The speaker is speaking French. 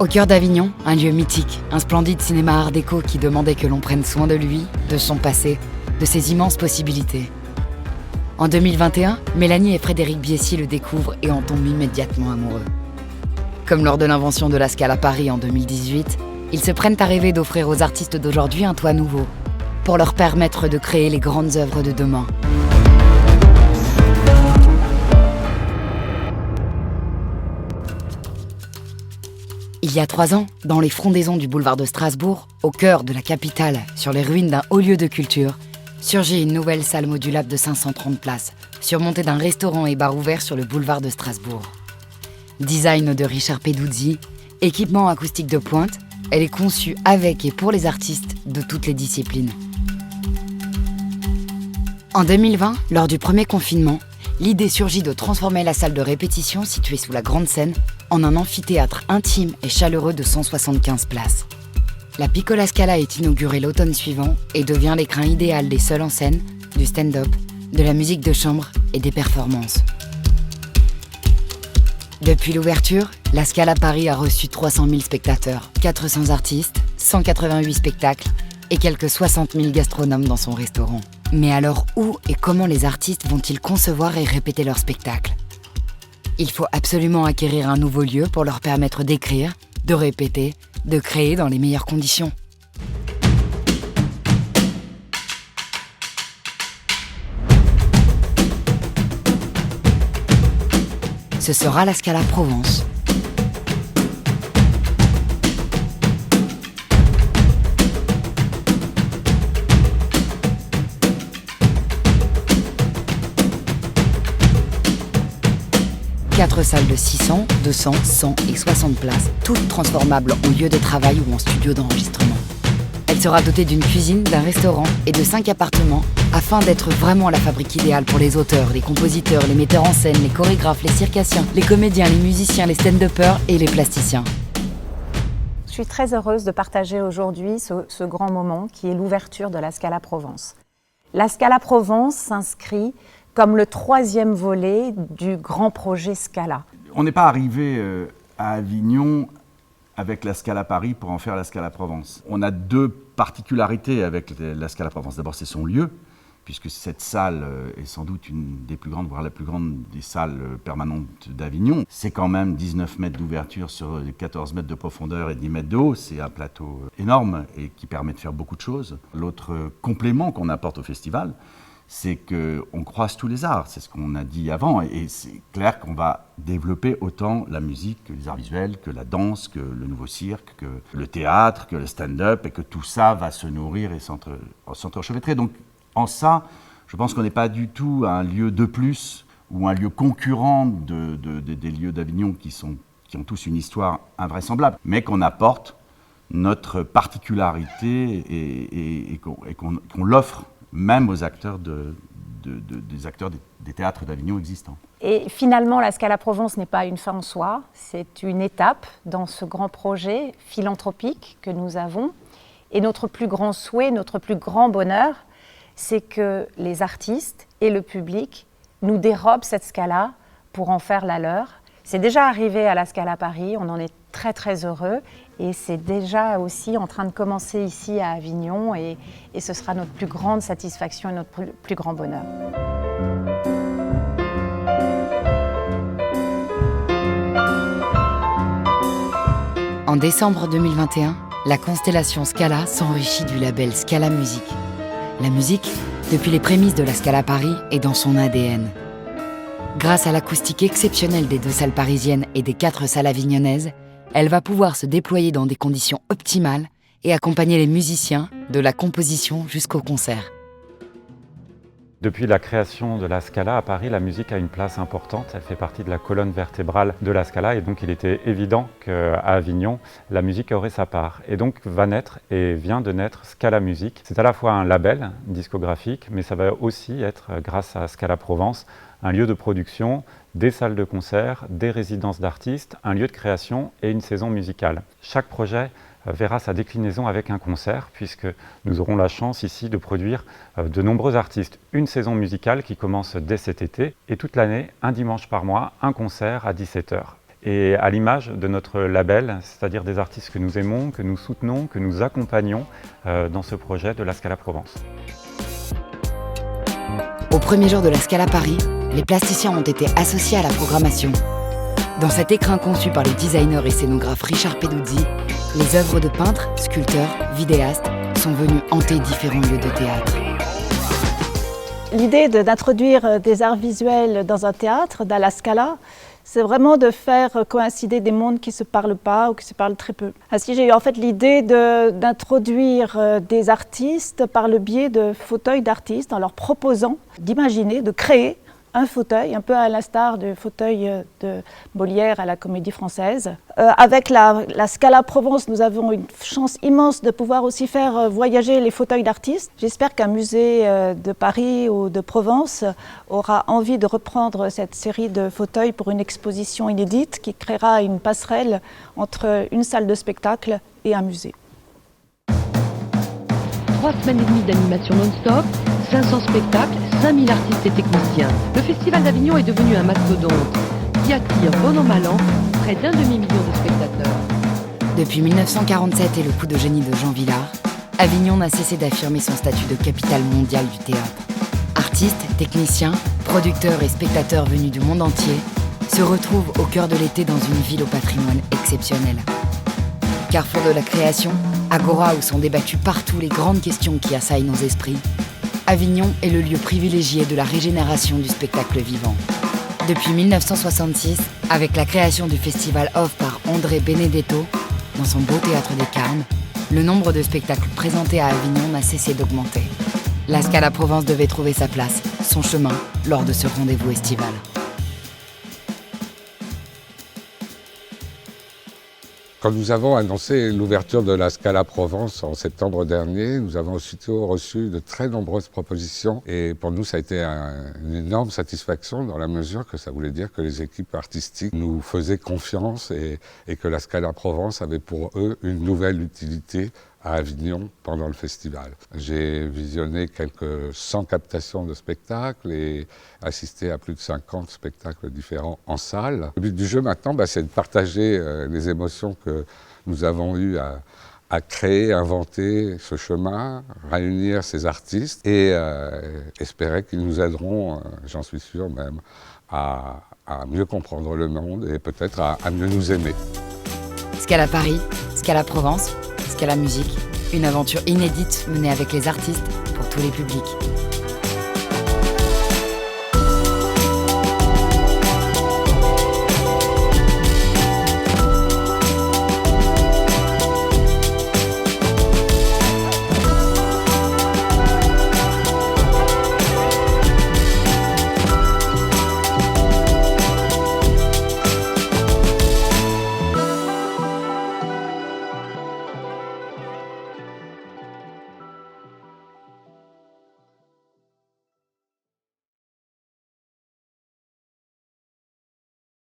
Au cœur d'Avignon, un lieu mythique, un splendide cinéma art déco qui demandait que l'on prenne soin de lui, de son passé, de ses immenses possibilités. En 2021, Mélanie et Frédéric Biessy le découvrent et en tombent immédiatement amoureux. Comme lors de l'invention de la Scala Paris en 2018, ils se prennent à rêver d'offrir aux artistes d'aujourd'hui un toit nouveau, pour leur permettre de créer les grandes œuvres de demain. Il y a 3 ans, dans les frondaisons du boulevard de Strasbourg, au cœur de la capitale, sur les ruines d'un haut lieu de culture, surgit une nouvelle salle modulable de 530 places, surmontée d'un restaurant et bar ouvert sur le boulevard de Strasbourg. Design de Richard Peduzzi, équipement acoustique de pointe, elle est conçue avec et pour les artistes de toutes les disciplines. En 2020, lors du premier confinement, l'idée surgit de transformer la salle de répétition située sous la grande scène en un amphithéâtre intime et chaleureux de 175 places. La Piccola Scala est inaugurée l'automne suivant et devient l'écrin idéal des seuls en scène, du stand-up, de la musique de chambre et des performances. Depuis l'ouverture, la Scala Paris a reçu 300 000 spectateurs, 400 artistes, 188 spectacles et quelques 60 000 gastronomes dans son restaurant. Mais alors où et comment les artistes vont-ils concevoir et répéter leurs spectacles ? Il faut absolument acquérir un nouveau lieu pour leur permettre d'écrire, de répéter, de créer dans les meilleures conditions. Ce sera la Scala Provence. Quatre salles de 600, 200, 100 et 60 places, toutes transformables en lieu de travail ou en studio d'enregistrement. Elle sera dotée d'une cuisine, d'un restaurant et de 5 appartements afin d'être vraiment la fabrique idéale pour les auteurs, les compositeurs, les metteurs en scène, les chorégraphes, les circassiens, les comédiens, les musiciens, les stand-uppers et les plasticiens. Je suis très heureuse de partager aujourd'hui ce grand moment qui est l'ouverture de la Scala Provence. La Scala Provence s'inscrit comme le 3e volet du grand projet Scala. On n'est pas arrivé à Avignon avec la Scala Paris pour en faire la Scala Provence. On a 2 particularités avec la Scala Provence. D'abord, c'est son lieu, puisque cette salle est sans doute une des plus grandes, voire la plus grande des salles permanentes d'Avignon. C'est quand même 19 mètres d'ouverture sur 14 mètres de profondeur et 10 mètres de haut. C'est un plateau énorme et qui permet de faire beaucoup de choses. L'autre complément qu'on apporte au festival, c'est qu'on croise tous les arts, c'est ce qu'on a dit avant, et c'est clair qu'on va développer autant la musique que les arts visuels, que la danse, que le nouveau cirque, que le théâtre, que le stand-up, et que tout ça va se nourrir et s'entrechevêtrer. Donc en ça, je pense qu'on n'est pas du tout un lieu de plus ou un lieu concurrent des lieux d'Avignon qui ont tous une histoire invraisemblable, mais qu'on apporte notre particularité et qu'on l'offre même aux acteurs des acteurs des théâtres d'Avignon existants. Et finalement, la Scala Provence n'est pas une fin en soi, c'est une étape dans ce grand projet philanthropique que nous avons. Et notre plus grand souhait, notre plus grand bonheur, c'est que les artistes et le public nous dérobent cette Scala pour en faire la leur. C'est déjà arrivé à la Scala Paris, on en est très très heureux et c'est déjà aussi en train de commencer ici à Avignon et ce sera notre plus grande satisfaction et notre plus grand bonheur. En décembre 2021, la constellation Scala s'enrichit du label Scala Musique. La musique, depuis les prémices de la Scala Paris, est dans son ADN. Grâce à l'acoustique exceptionnelle des 2 salles parisiennes et des 4 salles avignonnaises, elle va pouvoir se déployer dans des conditions optimales et accompagner les musiciens de la composition jusqu'au concert. Depuis la création de la Scala à Paris, la musique a une place importante. Elle fait partie de la colonne vertébrale de la Scala et donc il était évident qu'à Avignon, la musique aurait sa part. Et donc va naître et vient de naître Scala Musique. C'est à la fois un label discographique, mais ça va aussi être, grâce à Scala Provence, un lieu de production, des salles de concert, des résidences d'artistes, un lieu de création et une saison musicale. Chaque projet verra sa déclinaison avec un concert, puisque nous aurons la chance ici de produire de nombreux artistes. Une saison musicale qui commence dès cet été, et toute l'année, un dimanche par mois, un concert à 17h. et à l'image de notre label, c'est-à-dire des artistes que nous aimons, que nous soutenons, que nous accompagnons dans ce projet de la Scala Provence. Au premier jour de la Scala Paris, les plasticiens ont été associés à la programmation. Dans cet écrin conçu par le designer et scénographe Richard Peduzzi, les œuvres de peintres, sculpteurs, vidéastes sont venues hanter différents lieux de théâtre. L'idée d'introduire des arts visuels dans un théâtre, dans la Scala, c'est vraiment de faire coïncider des mondes qui ne se parlent pas ou qui se parlent très peu. Ainsi, j'ai eu en fait l'idée d'introduire des artistes par le biais de fauteuils d'artistes en leur proposant d'imaginer, de créer un fauteuil, un peu à l'instar du fauteuil de Molière à la Comédie Française. Avec la Scala Provence, nous avons une chance immense de pouvoir aussi faire voyager les fauteuils d'artistes. J'espère qu'un musée de Paris ou de Provence aura envie de reprendre cette série de fauteuils pour une exposition inédite qui créera une passerelle entre une salle de spectacle et un musée. 3 semaines et demie d'animation non-stop, 500 spectacles, 5000 artistes et techniciens. Le Festival d'Avignon est devenu un mastodonte qui attire, bon an mal an, près d'1 demi-million de spectateurs. Depuis 1947 et le coup de génie de Jean Vilar, Avignon n'a cessé d'affirmer son statut de capitale mondiale du théâtre. Artistes, techniciens, producteurs et spectateurs venus du monde entier se retrouvent au cœur de l'été dans une ville au patrimoine exceptionnel. Carrefour de la création, agora où sont débattues partout les grandes questions qui assaillent nos esprits, Avignon est le lieu privilégié de la régénération du spectacle vivant. Depuis 1966, avec la création du festival Off par André Benedetto, dans son beau théâtre des Carmes, le nombre de spectacles présentés à Avignon n'a cessé d'augmenter. La Scala Provence devait trouver sa place, son chemin, lors de ce rendez-vous estival. Quand nous avons annoncé l'ouverture de la Scala Provence en septembre dernier, nous avons aussitôt reçu de très nombreuses propositions et pour nous ça a été une énorme satisfaction dans la mesure que ça voulait dire que les équipes artistiques nous faisaient confiance et que la Scala Provence avait pour eux une nouvelle utilité à Avignon pendant le festival. J'ai visionné quelques 100 captations de spectacles et assisté à plus de 50 spectacles différents en salle. Le but du jeu maintenant, c'est de partager les émotions que nous avons eues à créer, inventer ce chemin, réunir ces artistes et espérer qu'ils nous aideront, j'en suis sûr même, à mieux comprendre le monde et peut-être à mieux nous aimer. Scala Paris, Scala Provence, Scala Musique, une aventure inédite menée avec les artistes pour tous les publics.